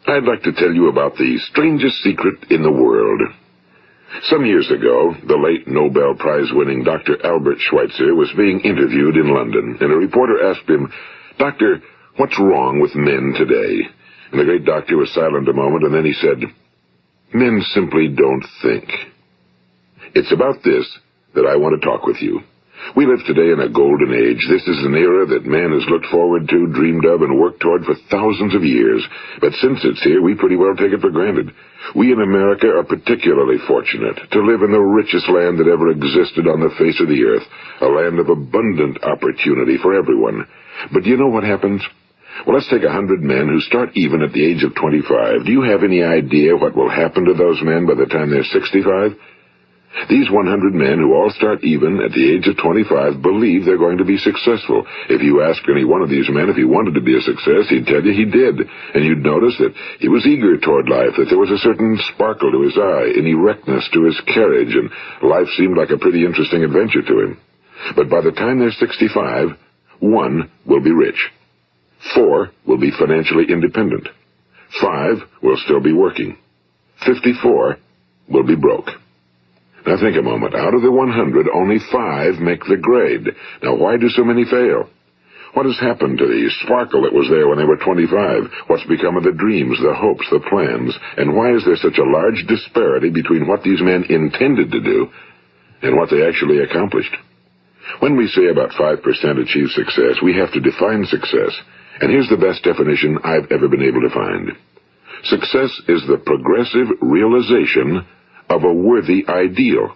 I'd like to tell you about the strangest secret in the world. Some years ago, the late Nobel Prize-winning Dr. Albert Schweitzer was being interviewed in London, and a reporter asked him, "Doctor, what's wrong with men today?" And the great doctor was silent a moment, and then he said, "Men simply don't think." It's about this that I want to talk with you. We live today in a golden age. This is an era that man has looked forward to, dreamed of, and worked toward for thousands of years. But since it's here, we pretty well take it for granted. We in America are particularly fortunate to live in the richest land that ever existed on the face of the earth, a land of abundant opportunity for everyone. But do you know what happens? Well, let's take 100 men who start even at the age of 25. Do you have any idea what will happen to those men by the time they're 65? These 100 men who all start even at the age of 25 believe they're going to be successful. If you ask any one of these men if he wanted to be a success, he'd tell you he did. And you'd notice that he was eager toward life, that there was a certain sparkle to his eye, an erectness to his carriage, and life seemed like a pretty interesting adventure to him. But by the time they're 65, 1 will be rich. 4 will be financially independent. 5 will still be working. 54 will be broke. Now think a moment. Out of the 100, only 5 make the grade. Now why do so many fail? What has happened to the sparkle that was there when they were 25? What's become of the dreams, the hopes, the plans? And why is there such a large disparity between what these men intended to do and what they actually accomplished? When we say about 5% achieve success, we have to define success. And here's the best definition I've ever been able to find. Success is the progressive realization of a worthy ideal.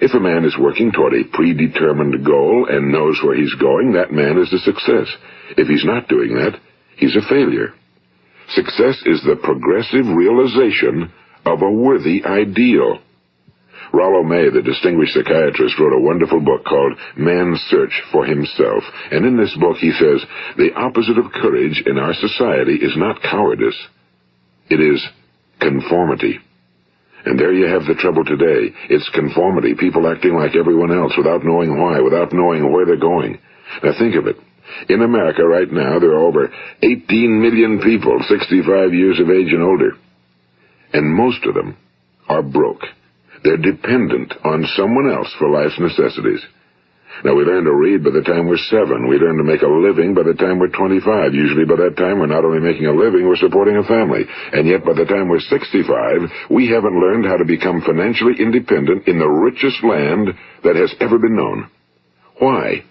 If a man is working toward a predetermined goal and knows where he's going, that man is a success. If he's not doing that, he's a failure. Success is the progressive realization of a worthy ideal. Rollo May, the distinguished psychiatrist, wrote a wonderful book called Man's Search for Himself. And in this book he says, the opposite of courage in our society is not cowardice. It is conformity. And there you have the trouble today. It's conformity, people acting like everyone else without knowing why, without knowing where they're going. Now think of it. In America right now, there are over 18 million people 65 years of age and older. And most of them are broke. They're dependent on someone else for life's necessities. Now, we learn to read by the time we're 7. We learn to make a living by the time we're 25. Usually by that time, we're not only making a living, we're supporting a family. And yet by the time we're 65, we haven't learned how to become financially independent in the richest land that has ever been known. Why?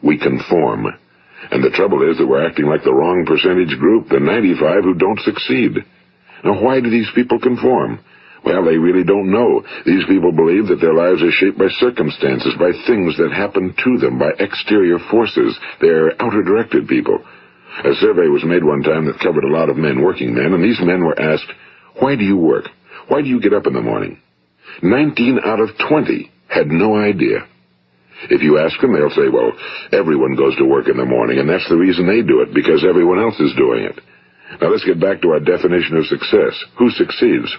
We conform. And the trouble is that we're acting like the wrong percentage group, the 95 who don't succeed. Now, why do these people conform? Well, they really don't know. These people believe that their lives are shaped by circumstances, by things that happen to them, by exterior forces. They're outer-directed people. A survey was made one time that covered a lot of men, working men, and these men were asked, why do you work? Why do you get up in the morning? 19 out of 20 had no idea. If you ask them, they'll say, well, everyone goes to work in the morning, and that's the reason they do it, because everyone else is doing it. Now let's get back to our definition of success. Who succeeds?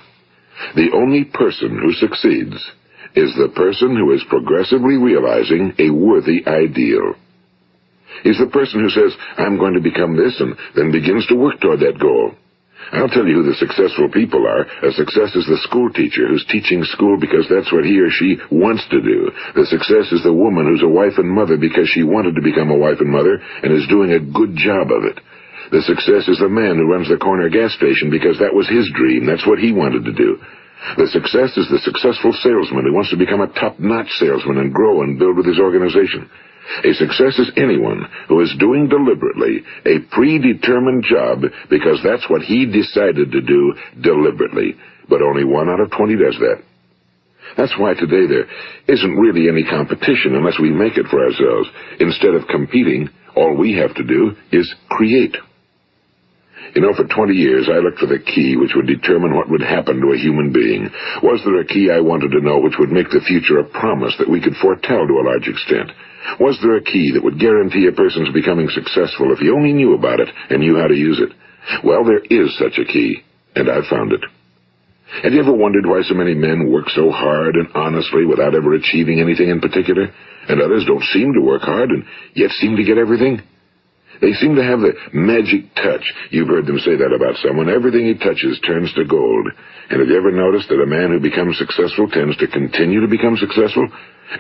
The only person who succeeds is the person who is progressively realizing a worthy ideal. He's the person who says, I'm going to become this, and then begins to work toward that goal. I'll tell you who the successful people are. A success is the school teacher who's teaching school because that's what he or she wants to do. The success is the woman who's a wife and mother because she wanted to become a wife and mother and is doing a good job of it. The success is the man who runs the corner gas station because that was his dream. That's what he wanted to do. The success is the successful salesman who wants to become a top-notch salesman and grow and build with his organization. A success is anyone who is doing deliberately a predetermined job because that's what he decided to do deliberately. But only 1 out of 20 does that. That's why today there isn't really any competition unless we make it for ourselves. Instead of competing, all we have to do is create. You know, for 20 years, I looked for the key which would determine what would happen to a human being. Was there a key I wanted to know which would make the future a promise that we could foretell to a large extent? Was there a key that would guarantee a person's becoming successful if he only knew about it and knew how to use it? Well, there is such a key, and I've found it. Have you ever wondered why so many men work so hard and honestly without ever achieving anything in particular, and others don't seem to work hard and yet seem to get everything? They seem to have the magic touch. You've heard them say that about someone. Everything he touches turns to gold. And have you ever noticed that a man who becomes successful tends to continue to become successful?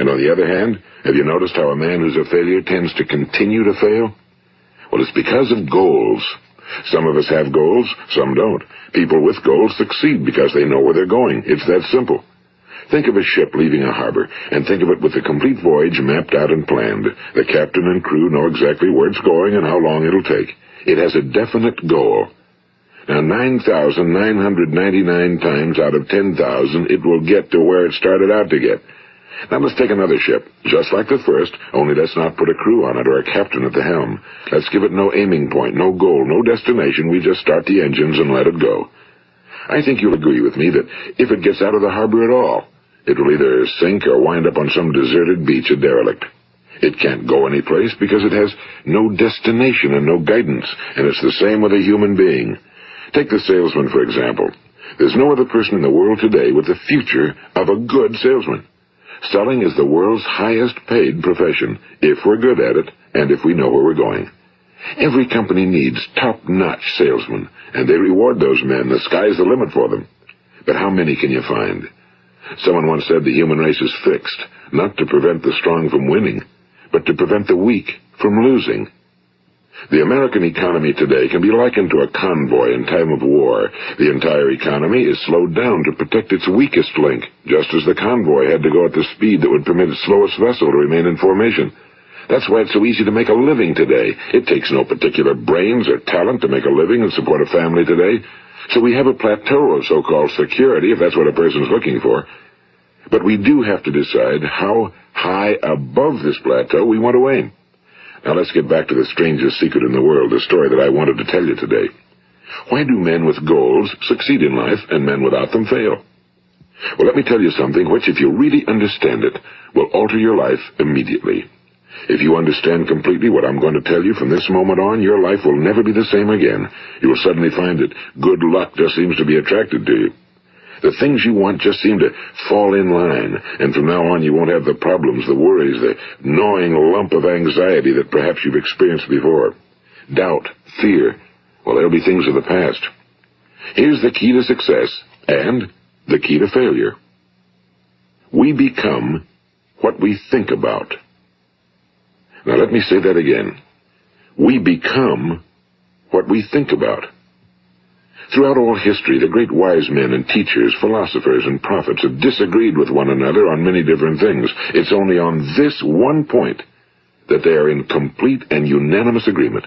And on the other hand, have you noticed how a man who's a failure tends to continue to fail? Well, it's because of goals. Some of us have goals, some don't. People with goals succeed because they know where they're going. It's that simple. Think of a ship leaving a harbor, and think of it with the complete voyage mapped out and planned. The captain and crew know exactly where it's going and how long it'll take. It has a definite goal. Now, 9,999 times out of 10,000, it will get to where it started out to get. Now, let's take another ship, just like the first, only let's not put a crew on it or a captain at the helm. Let's give it no aiming point, no goal, no destination. We just start the engines and let it go. I think you'll agree with me that if it gets out of the harbor at all, it will either sink or wind up on some deserted beach, a derelict. It can't go anyplace because it has no destination and no guidance, and it's the same with a human being. Take the salesman, for example. There's no other person in the world today with the future of a good salesman. Selling is the world's highest paid profession, if we're good at it and if we know where we're going. Every company needs top-notch salesmen, and they reward those men. The sky's the limit for them. But how many can you find? Someone once said the human race is fixed, not to prevent the strong from winning, but to prevent the weak from losing. The American economy today can be likened to a convoy in time of war. The entire economy is slowed down to protect its weakest link, just as the convoy had to go at the speed that would permit its slowest vessel to remain in formation. That's why it's so easy to make a living today. It takes no particular brains or talent to make a living and support a family today. So we have a plateau of so-called security, if that's what a person's looking for. But we do have to decide how high above this plateau we want to aim. Now let's get back to the strangest secret in the world, the story that I wanted to tell you today. Why do men with goals succeed in life and men without them fail? Well, let me tell you something which, if you really understand it, will alter your life immediately. If you understand completely what I'm going to tell you from this moment on, your life will never be the same again. You will suddenly find that good luck just seems to be attracted to you. The things you want just seem to fall in line, and from now on you won't have the problems, the worries, the gnawing lump of anxiety that perhaps you've experienced before. Doubt, fear, well, they'll be things of the past. Here's the key to success and the key to failure. We become what we think about. Now let me say that again. We become what we think about. Throughout all history, the great wise men and teachers, philosophers and prophets have disagreed with one another on many different things. It's only on this one point that they are in complete and unanimous agreement.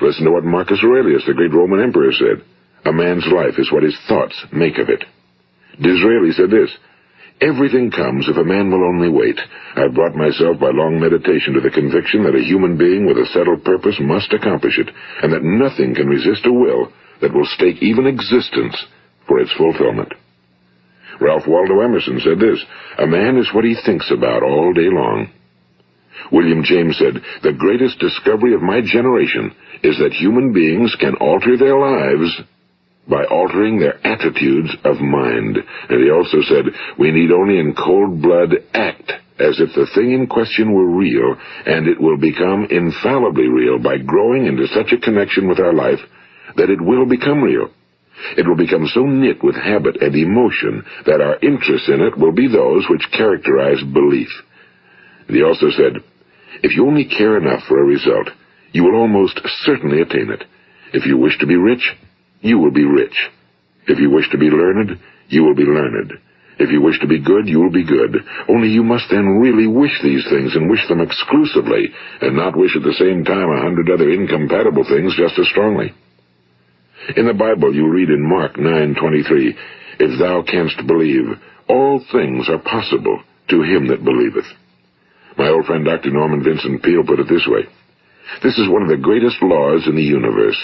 Listen to what Marcus Aurelius, the great Roman emperor, said. A man's life is what his thoughts make of it. Disraeli said this. Everything comes if a man will only wait. I've brought myself by long meditation to the conviction that a human being with a settled purpose must accomplish it, and that nothing can resist a will that will stake even existence for its fulfillment. Ralph Waldo Emerson said this, a man is what he thinks about all day long. William James said, the greatest discovery of my generation is that human beings can alter their lives by altering their attitudes of mind. And he also said, we need only in cold blood act as if the thing in question were real, and it will become infallibly real by growing into such a connection with our life that it will become real. It will become so knit with habit and emotion that our interest in it will be those which characterize belief. And he also said, if you only care enough for a result, you will almost certainly attain it. If you wish to be rich, you will be rich. If you wish to be learned, you will be learned. If you wish to be good, you will be good. Only you must then really wish these things and wish them exclusively, and not wish at the same time 100 other incompatible things just as strongly. In the Bible, you read in Mark 9:23, if thou canst believe, all things are possible to him that believeth. My old friend Dr. Norman Vincent Peale put it this way, this is one of the greatest laws in the universe.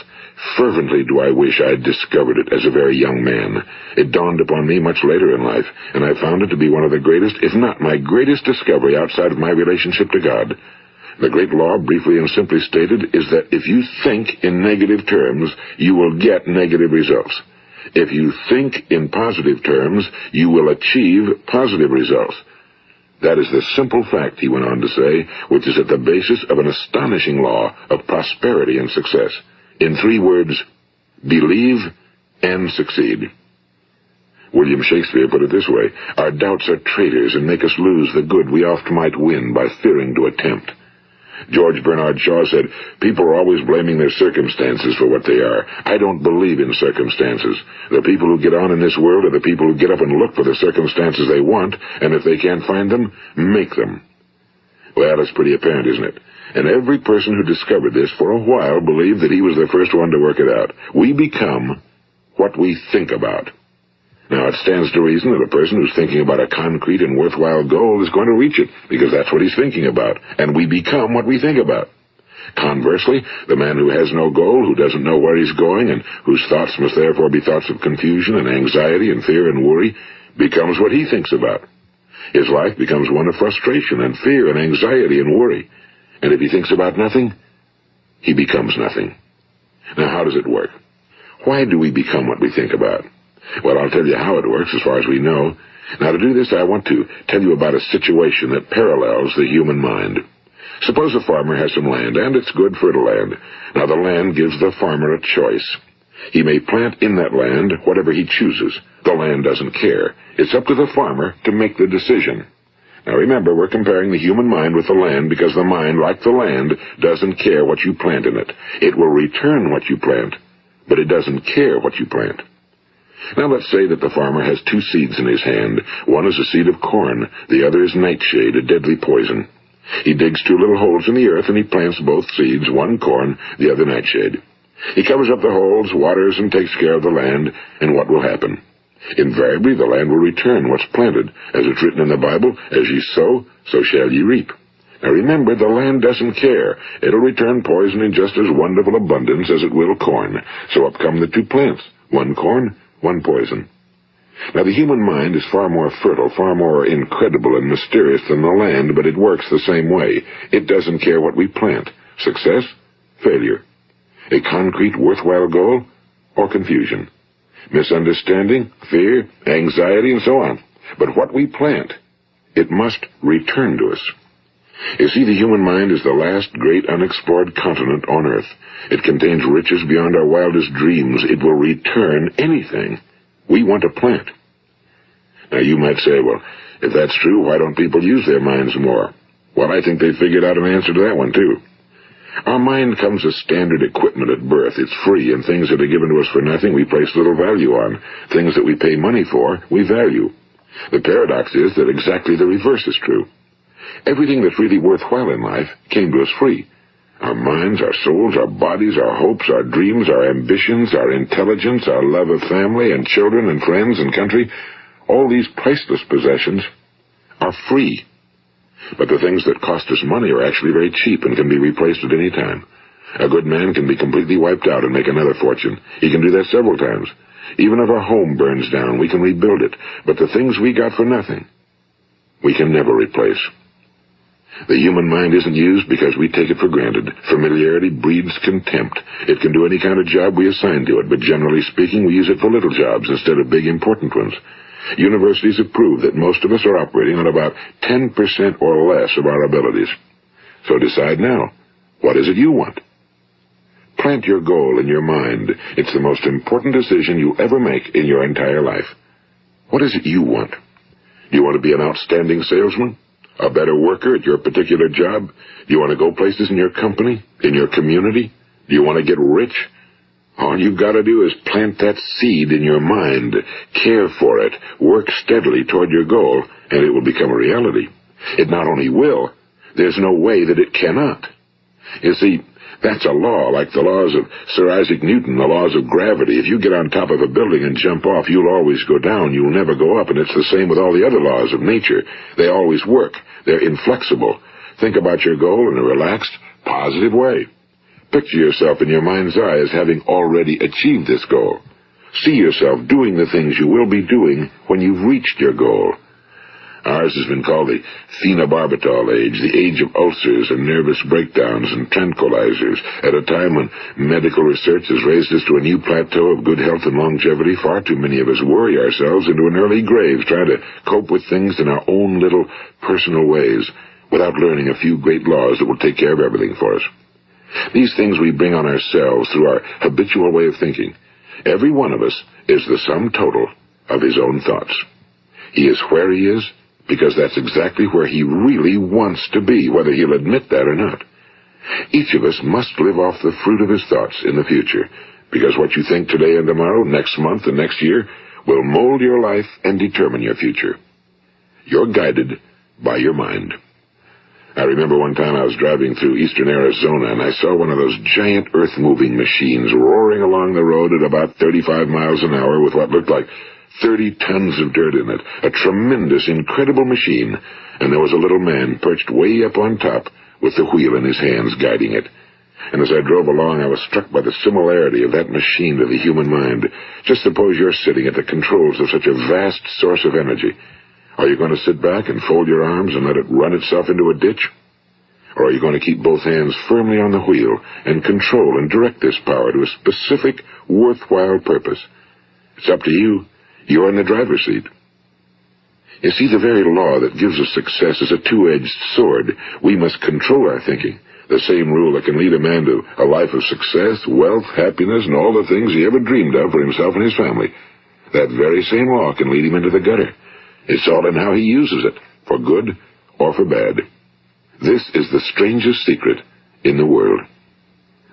Fervently do I wish I had discovered it as a very young man. It dawned upon me much later in life, and I found it to be one of the greatest, if not my greatest discovery outside of my relationship to God. The great law, briefly and simply stated, is that if you think in negative terms, you will get negative results. If you think in positive terms, you will achieve positive results. That is the simple fact, he went on to say, which is at the basis of an astonishing law of prosperity and success. In 3 words, believe and succeed. William Shakespeare put it this way: our doubts are traitors and make us lose the good we oft might win by fearing to attempt. George Bernard Shaw said, people are always blaming their circumstances for what they are. I don't believe in circumstances. The people who get on in this world are the people who get up and look for the circumstances they want, and if they can't find them, make them. Well, that's pretty apparent, isn't it? And every person who discovered this for a while believed that he was the first one to work it out. We become what we think about. Now, it stands to reason that a person who's thinking about a concrete and worthwhile goal is going to reach it, because that's what he's thinking about, and we become what we think about. Conversely, the man who has no goal, who doesn't know where he's going, and whose thoughts must therefore be thoughts of confusion and anxiety and fear and worry, becomes what he thinks about. His life becomes one of frustration and fear and anxiety and worry. And if he thinks about nothing, he becomes nothing. Now, how does it work? Why do we become what we think about? Well, I'll tell you how it works as far as we know. Now, to do this, I want to tell you about a situation that parallels the human mind. Suppose a farmer has some land, and it's good fertile land. Now, the land gives the farmer a choice. He may plant in that land whatever he chooses. The land doesn't care. It's up to the farmer to make the decision. Now, remember, we're comparing the human mind with the land because the mind, like the land, doesn't care what you plant in it. It will return what you plant, but it doesn't care what you plant. Now let's say that the farmer has 2 seeds in his hand. One is a seed of corn, the other is nightshade, a deadly poison. He digs 2 little holes in the earth and he plants both seeds, one corn, the other nightshade. He covers up the holes, waters, and takes care of the land, and what will happen? Invariably the land will return what's planted. As it's written in the Bible, as ye sow, so shall ye reap. Now remember, the land doesn't care. It'll return poison in just as wonderful abundance as it will corn. So up come the 2 plants, one corn, one poison. Now, the human mind is far more fertile, far more incredible and mysterious than the land, but it works the same way. It doesn't care what we plant. Success, failure. A concrete, worthwhile goal, or confusion. Misunderstanding, fear, anxiety, and so on. But what we plant, it must return to us. You see, the human mind is the last great unexplored continent on Earth. It contains riches beyond our wildest dreams. It will return anything we want to plant. Now, you might say, well, if that's true, why don't people use their minds more? Well, I think they figured out an answer to that one, too. Our mind comes as standard equipment at birth. It's free, and things that are given to us for nothing we place little value on. Things that we pay money for, we value. The paradox is that exactly the reverse is true. Everything that's really worthwhile in life came to us free. Our minds, our souls, our bodies, our hopes, our dreams, our ambitions, our intelligence, our love of family and children and friends and country, all these priceless possessions are free. But the things that cost us money are actually very cheap and can be replaced at any time. A good man can be completely wiped out and make another fortune. He can do that several times. Even if our home burns down, we can rebuild it. But the things we got for nothing, we can never replace. The human mind isn't used because we take it for granted. Familiarity breeds contempt. It can do any kind of job we assign to it, but generally speaking, we use it for little jobs instead of big, important ones. Universities have proved that most of us are operating on about 10% or less of our abilities. So decide now, what is it you want? Plant your goal in your mind. It's the most important decision you ever make in your entire life. What is it you want? Do you want to be an outstanding salesman? A better worker at your particular job? Do you want to go places in your company? In your community? Do you want to get rich? All you've got to do is plant that seed in your mind, care for it, work steadily toward your goal, and it will become a reality. It not only will, there's no way that it cannot. You see, that's a law, like the laws of Sir Isaac Newton, the laws of gravity. If you get on top of a building and jump off, you'll always go down. You'll never go up, and it's the same with all the other laws of nature. They always work. They're inflexible. Think about your goal in a relaxed, positive way. Picture yourself in your mind's eye as having already achieved this goal. See yourself doing the things you will be doing when you've reached your goal. Ours has been called the phenobarbital age, the age of ulcers and nervous breakdowns and tranquilizers. At a time when medical research has raised us to a new plateau of good health and longevity, far too many of us worry ourselves into an early grave trying to cope with things in our own little personal ways without learning a few great laws that will take care of everything for us. These things we bring on ourselves through our habitual way of thinking. Every one of us is the sum total of his own thoughts. He is where he is because that's exactly where he really wants to be, whether he'll admit that or not. Each of us must live off the fruit of his thoughts in the future, because what you think today and tomorrow, next month and next year, will mold your life and determine your future. You're guided by your mind. I remember one time I was driving through eastern Arizona, and I saw one of those giant earth-moving machines roaring along the road at about 35 miles an hour with what looked like 30 tons of dirt in it. A tremendous, incredible machine, and there was a little man perched way up on top with the wheel in his hands guiding it. And as I drove along, I was struck by the similarity of that machine to the human mind. Just suppose you're sitting at the controls of such a vast source of energy. Are you going to sit back and fold your arms and let it run itself into a ditch? Or are you going to keep both hands firmly on the wheel and control and direct this power to a specific, worthwhile purpose? It's up to you. You're in the driver's seat. You see, the very law that gives us success is a two-edged sword. We must control our thinking. The same rule that can lead a man to a life of success, wealth, happiness, and all the things he ever dreamed of for himself and his family. That very same law can lead him into the gutter. It's all in how he uses it, for good or for bad. This is the strangest secret in the world.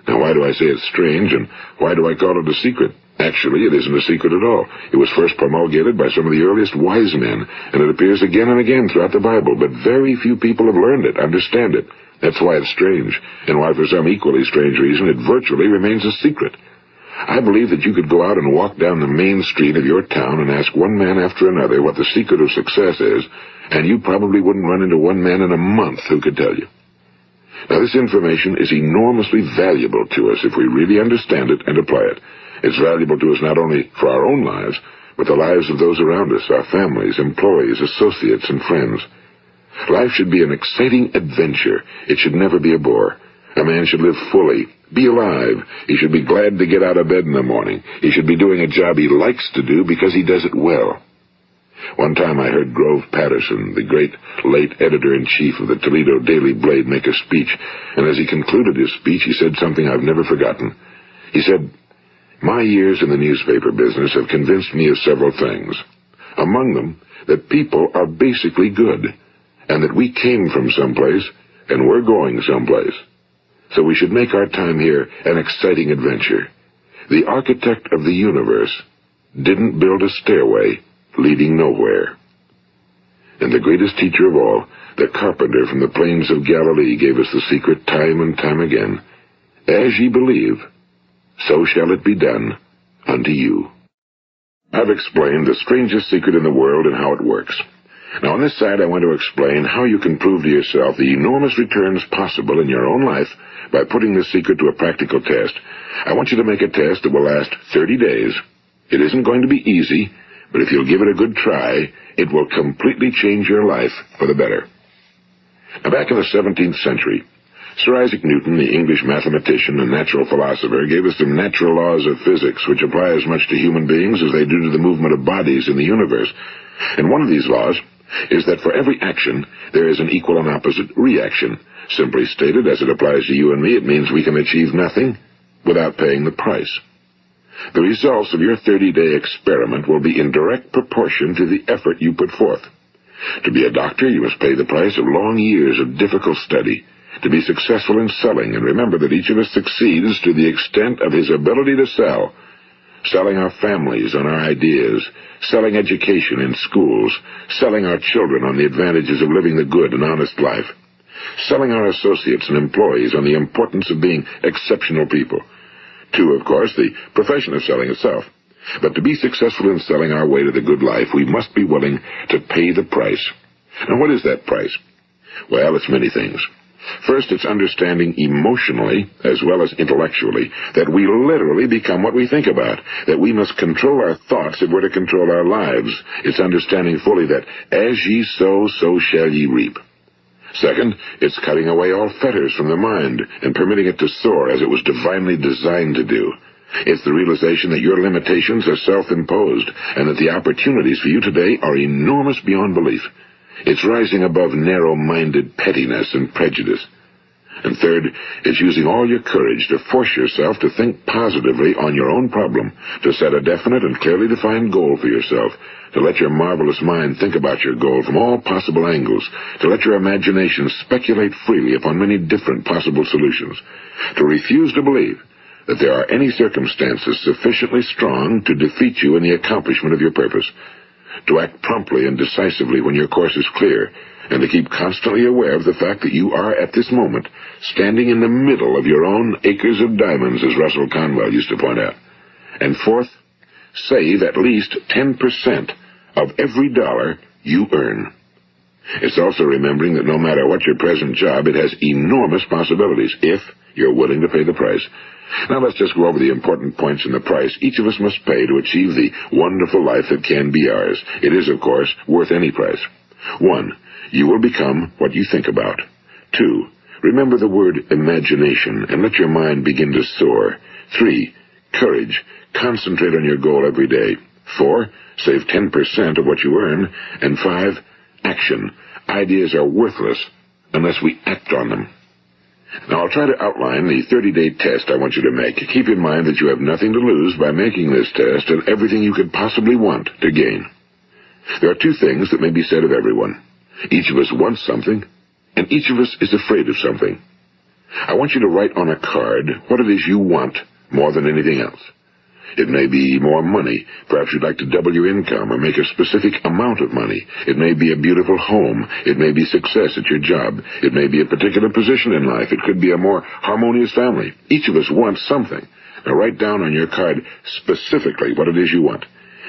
Now, why do I say it's strange, and why do I call it a secret? Actually, it isn't a secret at all. It was first promulgated by some of the earliest wise men, and it appears again and again throughout the Bible, but very few people have learned it, understand it. That's why it's strange, and why for some equally strange reason it virtually remains a secret. I believe that you could go out and walk down the main street of your town and ask one man after another what the secret of success is, and you probably wouldn't run into one man in a month who could tell you. Now, this information is enormously valuable to us if we really understand it and apply it. It's valuable to us not only for our own lives, but the lives of those around us, our families, employees, associates, and friends. Life should be an exciting adventure. It should never be a bore. A man should live fully, be alive. He should be glad to get out of bed in the morning. He should be doing a job he likes to do because he does it well. One time I heard Grove Patterson, the great late editor-in-chief of the Toledo Daily Blade, make a speech, and as he concluded his speech, he said something I've never forgotten. He said, "My years in the newspaper business have convinced me of several things. Among them, that people are basically good, and that we came from someplace, and we're going someplace. So we should make our time here an exciting adventure. The architect of the universe didn't build a stairway leading nowhere." And the greatest teacher of all, the carpenter from the plains of Galilee, gave us the secret time and time again. As ye believe, so shall it be done unto you. I've explained the strangest secret in the world and how it works. Now, on this side, I want to explain how you can prove to yourself the enormous returns possible in your own life by putting this secret to a practical test. I want you to make a test that will last 30 days. It isn't going to be easy, but if you'll give it a good try, it will completely change your life for the better. Now, back in the 17th century, Sir Isaac Newton, the English mathematician and natural philosopher, gave us some natural laws of physics which apply as much to human beings as they do to the movement of bodies in the universe. And one of these laws is that for every action, there is an equal and opposite reaction. Simply stated, as it applies to you and me, it means we can achieve nothing without paying the price. The results of your 30-day experiment will be in direct proportion to the effort you put forth. To be a doctor, you must pay the price of long years of difficult study. To be successful in selling, and remember that each of us succeeds to the extent of his ability to sell. Selling our families on our ideas, selling education in schools, selling our children on the advantages of living the good and honest life, selling our associates and employees on the importance of being exceptional people. To, of course, the profession of selling itself. But to be successful in selling our way to the good life, we must be willing to pay the price. Now, what is that price? Well, it's many things. First, it's understanding emotionally, as well as intellectually, that we literally become what we think about, that we must control our thoughts if we're to control our lives. It's understanding fully that as ye sow, so shall ye reap. Second, it's cutting away all fetters from the mind and permitting it to soar as it was divinely designed to do. It's the realization that your limitations are self-imposed and that the opportunities for you today are enormous beyond belief. It's rising above narrow-minded pettiness and prejudice. And third, it's using all your courage to force yourself to think positively on your own problem, to set a definite and clearly defined goal for yourself, to let your marvelous mind think about your goal from all possible angles, to let your imagination speculate freely upon many different possible solutions, to refuse to believe that there are any circumstances sufficiently strong to defeat you in the accomplishment of your purpose, to act promptly and decisively when your course is clear, and to keep constantly aware of the fact that you are, at this moment, standing in the middle of your own acres of diamonds, as Russell Conwell used to point out. And fourth, save at least 10% of every dollar you earn. It's also remembering that no matter what your present job, it has enormous possibilities, if you're willing to pay the price. Now let's just go over the important points in the price each of us must pay to achieve the wonderful life that can be ours. It is, of course, worth any price. 1. You will become what you think about. 2. Remember the word imagination and let your mind begin to soar. 3. Courage. Concentrate on your goal every day. 4. Save 10% of what you earn. And 5. Action. Ideas are worthless unless we act on them. Now, I'll try to outline the 30-day test I want you to make. Keep in mind that you have nothing to lose by making this test and everything you could possibly want to gain. There are two things that may be said of everyone. Each of us wants something, and each of us is afraid of something. I want you to write on a card what it is you want more than anything else. It may be more money. Perhaps you'd like to double your income or make a specific amount of money. It may be a beautiful home. It may be success at your job. It may be a particular position in life. It could be a more harmonious family. Each of us wants something. Now write down on your card specifically what it is you want.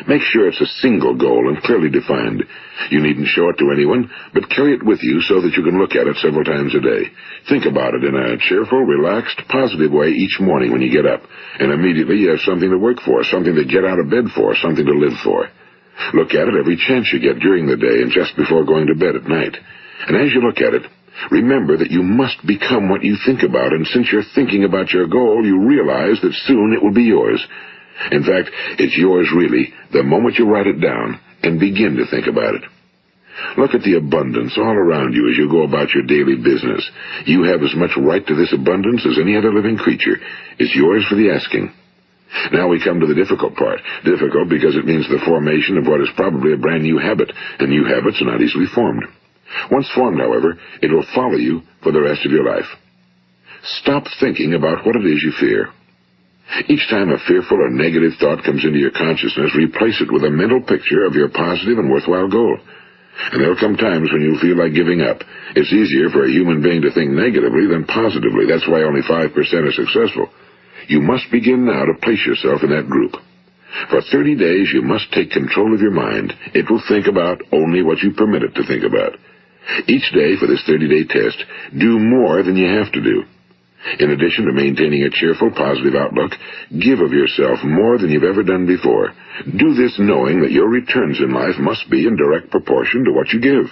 Make sure it's a single goal and clearly defined. You needn't show it to anyone, but carry it with you so that you can look at it several times a day. Think about it in a cheerful, relaxed, positive way each morning when you get up, and immediately you have something to work for, something to get out of bed for, something to live for. Look at it every chance you get during the day and just before going to bed at night. And as you look at it, remember that you must become what you think about, and since you're thinking about your goal, you realize that soon it will be yours. In fact, it's yours really the moment you write it down and begin to think about it. Look at the abundance all around you as you go about your daily business. You have as much right to this abundance as any other living creature. It's yours for the asking. Now we come to the difficult part. Difficult because it means the formation of what is probably a brand new habit, and new habits are not easily formed. Once formed, however, it will follow you for the rest of your life. Stop thinking about what it is you fear. Each time a fearful or negative thought comes into your consciousness, replace it with a mental picture of your positive and worthwhile goal. And there will come times when you'll feel like giving up. It's easier for a human being to think negatively than positively. That's why only 5% are successful. You must begin now to place yourself in that group. For 30 days, you must take control of your mind. It will think about only what you permit it to think about. Each day for this 30-day test, do more than you have to do. In addition to maintaining a cheerful, positive outlook, give of yourself more than you've ever done before. Do this knowing that your returns in life must be in direct proportion to what you give.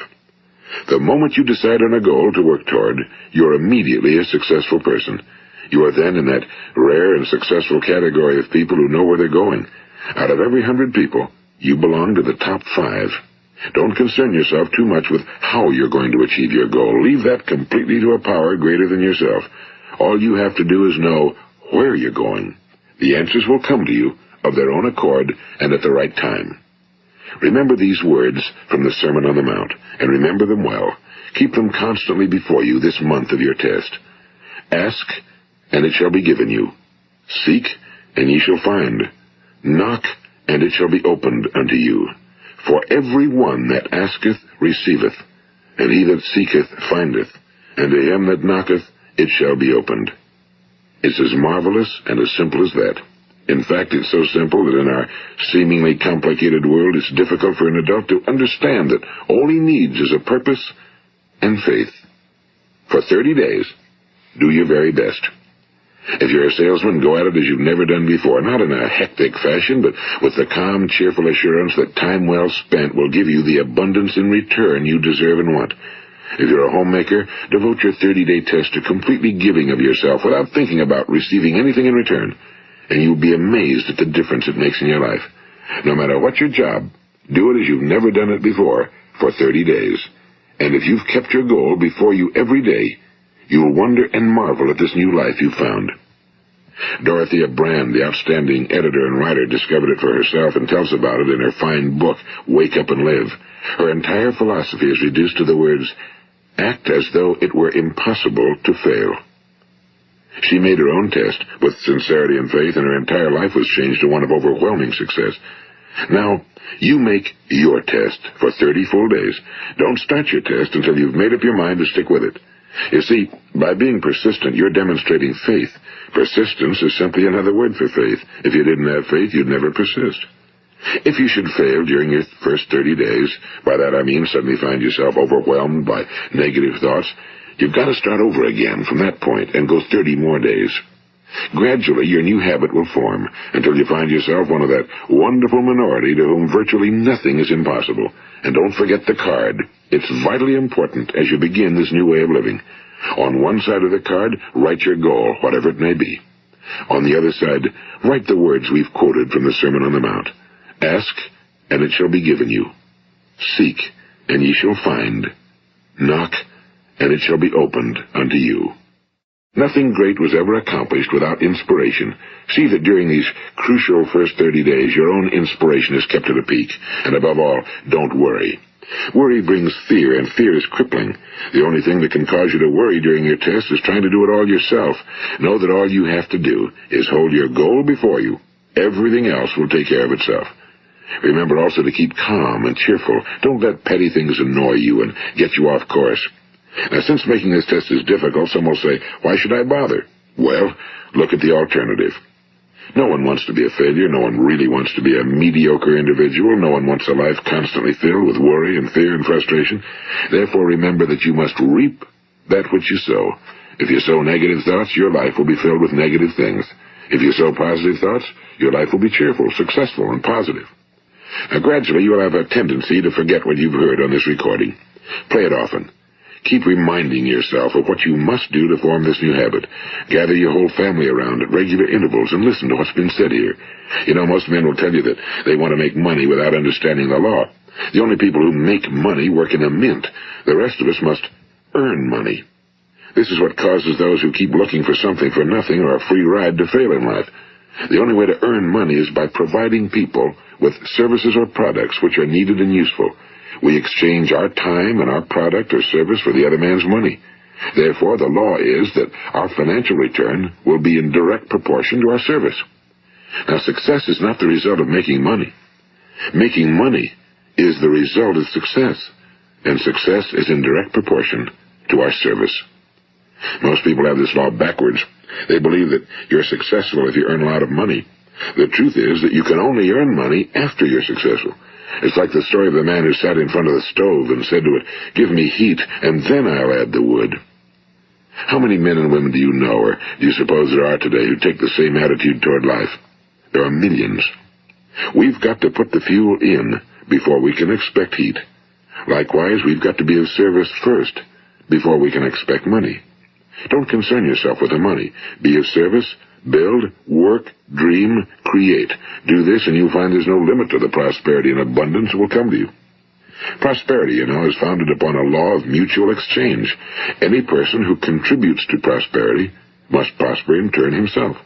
The moment you decide on a goal to work toward, you're immediately a successful person. You are then in that rare and successful category of people who know where they're going. Out of every 100 people, you belong to the top 5. Don't concern yourself too much with how you're going to achieve your goal. Leave that completely to a power greater than yourself. All you have to do is know where you're going. The answers will come to you of their own accord and at the right time. Remember these words from the Sermon on the Mount, and remember them well. Keep them constantly before you this month of your test. Ask, and it shall be given you. Seek, and ye shall find. Knock, and it shall be opened unto you. For every one that asketh receiveth, and he that seeketh findeth, and to him that knocketh it shall be opened. It's as marvelous and as simple as that. In fact, it's so simple that in our seemingly complicated world, it's difficult for an adult to understand that all he needs is a purpose and faith. For 30 days, do your very best. If you're a salesman, go at it as you've never done before, not in a hectic fashion, but with the calm, cheerful assurance that time well spent will give you the abundance in return you deserve and want. If you're a homemaker, devote your 30-day test to completely giving of yourself without thinking about receiving anything in return, and you'll be amazed at the difference it makes in your life. No matter what your job, do it as you've never done it before for 30 days. And if you've kept your goal before you every day, you'll wonder and marvel at this new life you've found. Dorothea Brand, the outstanding editor and writer, discovered it for herself and tells about it in her fine book, Wake Up and Live. Her entire philosophy is reduced to the words, act as though it were impossible to fail. She made her own test with sincerity and faith, and her entire life was changed to one of overwhelming success. Now, you make your test for 30 full days. Don't start your test until you've made up your mind to stick with it. You see, by being persistent, you're demonstrating faith. Persistence is simply another word for faith. If you didn't have faith, you'd never persist. If you should fail during your first 30 days, by that I mean suddenly find yourself overwhelmed by negative thoughts, you've got to start over again from that point and go 30 more days. Gradually, your new habit will form until you find yourself one of that wonderful minority to whom virtually nothing is impossible. And don't forget the card. It's vitally important as you begin this new way of living. On one side of the card, write your goal, whatever it may be. On the other side, write the words we've quoted from the Sermon on the Mount. Ask, and it shall be given you. Seek, and ye shall find. Knock, and it shall be opened unto you. Nothing great was ever accomplished without inspiration. See that during these crucial first 30 days, your own inspiration is kept at a peak. And above all, don't worry. Worry brings fear, and fear is crippling. The only thing that can cause you to worry during your test is trying to do it all yourself. Know that all you have to do is hold your goal before you. Everything else will take care of itself. Remember also to keep calm and cheerful. Don't let petty things annoy you and get you off course. Now, since making this test is difficult, some will say, why should I bother? Well, look at the alternative. No one wants to be a failure. No one really wants to be a mediocre individual. No one wants a life constantly filled with worry and fear and frustration. Therefore, remember that you must reap that which you sow. If you sow negative thoughts, your life will be filled with negative things. If you sow positive thoughts, your life will be cheerful, successful, and positive. Now, gradually, you'll have a tendency to forget what you've heard on this recording. Play it often. Keep reminding yourself of what you must do to form this new habit. Gather your whole family around at regular intervals and listen to what's been said here. You know, most men will tell you that they want to make money without understanding the law. The only people who make money work in a mint. The rest of us must earn money. This is what causes those who keep looking for something for nothing or a free ride to fail in life. The only way to earn money is by providing people with services or products which are needed and useful. We exchange our time and our product or service for the other man's money. Therefore, the law is that our financial return will be in direct proportion to our service. Now, success is not the result of making money. Making money is the result of success, and success is in direct proportion to our service. Most people have this law backwards. They believe that you're successful if you earn a lot of money. The truth is that you can only earn money after you're successful. It's like the story of the man who sat in front of the stove and said to it, "Give me heat, and then I'll add the wood." How many men and women do you know, or do you suppose there are today, who take the same attitude toward life? There are millions. We've got to put the fuel in before we can expect heat. Likewise, we've got to be of service first before we can expect money. Don't concern yourself with the money. Be of service. Build, work, dream, create. Do this, and you'll find there's no limit to the prosperity and abundance that will come to you. Prosperity, you know, is founded upon a law of mutual exchange. Any person who contributes to prosperity must prosper in turn himself.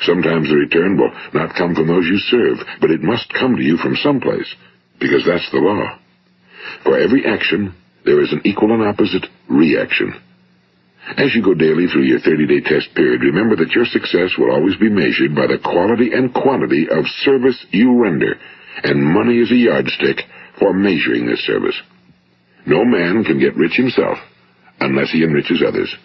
Sometimes the return will not come from those you serve, but it must come to you from someplace, because that's the law. For every action, there is an equal and opposite reaction. As you go daily through your 30-day test period, remember that your success will always be measured by the quality and quantity of service you render, and money is a yardstick for measuring this service. No man can get rich himself unless he enriches others.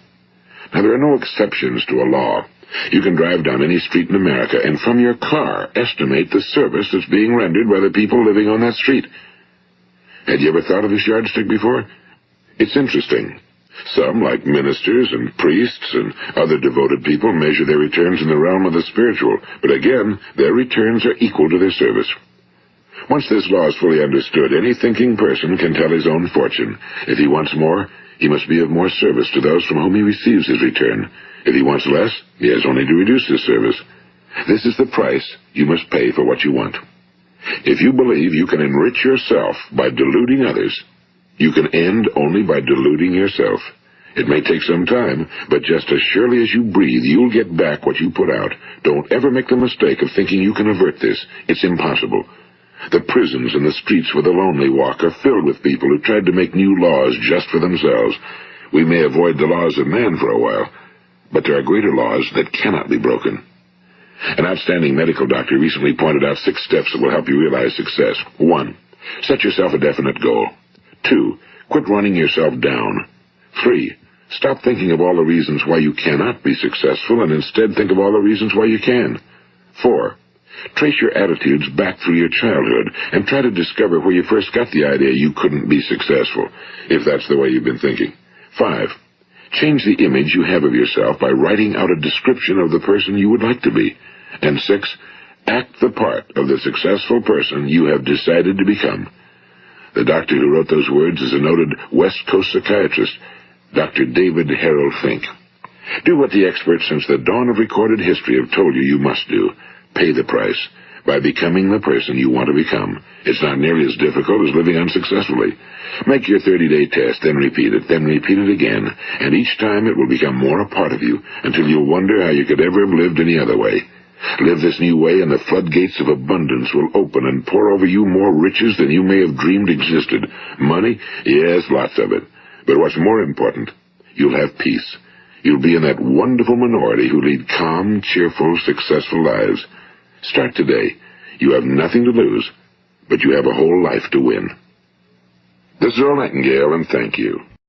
Now, there are no exceptions to a law. You can drive down any street in America and from your car estimate the service that's being rendered by the people living on that street. Had you ever thought of this yardstick before? It's interesting. Some, like ministers and priests and other devoted people, measure their returns in the realm of the spiritual, but again, their returns are equal to their service. Once this law is fully understood, any thinking person can tell his own fortune. If he wants more, he must be of more service to those from whom he receives his return. If he wants less, he has only to reduce his service. This is the price you must pay for what you want. If you believe you can enrich yourself by deluding others, you can end only by deluding yourself. It may take some time, but just as surely as you breathe, you'll get back what you put out. Don't ever make the mistake of thinking you can avert this. It's impossible. The prisons and the streets where the lonely walk are filled with people who tried to make new laws just for themselves. We may avoid the laws of man for a while, but there are greater laws that cannot be broken. An outstanding medical doctor recently pointed out 6 steps that will help you realize success. 1. Set yourself a definite goal. 2. Quit running yourself down. 3. Stop thinking of all the reasons why you cannot be successful and instead think of all the reasons why you can. 4. Trace your attitudes back through your childhood and try to discover where you first got the idea you couldn't be successful, if that's the way you've been thinking. 5. Change the image you have of yourself by writing out a description of the person you would like to be. And 6. Act the part of the successful person you have decided to become. The doctor who wrote those words is a noted West Coast psychiatrist, Dr. David Harold Fink. Do what the experts since the dawn of recorded history have told you must do. Pay the price by becoming the person you want to become. It's not nearly as difficult as living unsuccessfully. Make your 30-day test, then repeat it again, and each time it will become more a part of you until you'll wonder how you could ever have lived any other way. Live this new way, and the floodgates of abundance will open and pour over you more riches than you may have dreamed existed. Money? Yes, lots of it. But what's more important, you'll have peace. You'll be in that wonderful minority who lead calm, cheerful, successful lives. Start today. You have nothing to lose, but you have a whole life to win. This is Earl Nightingale, and thank you.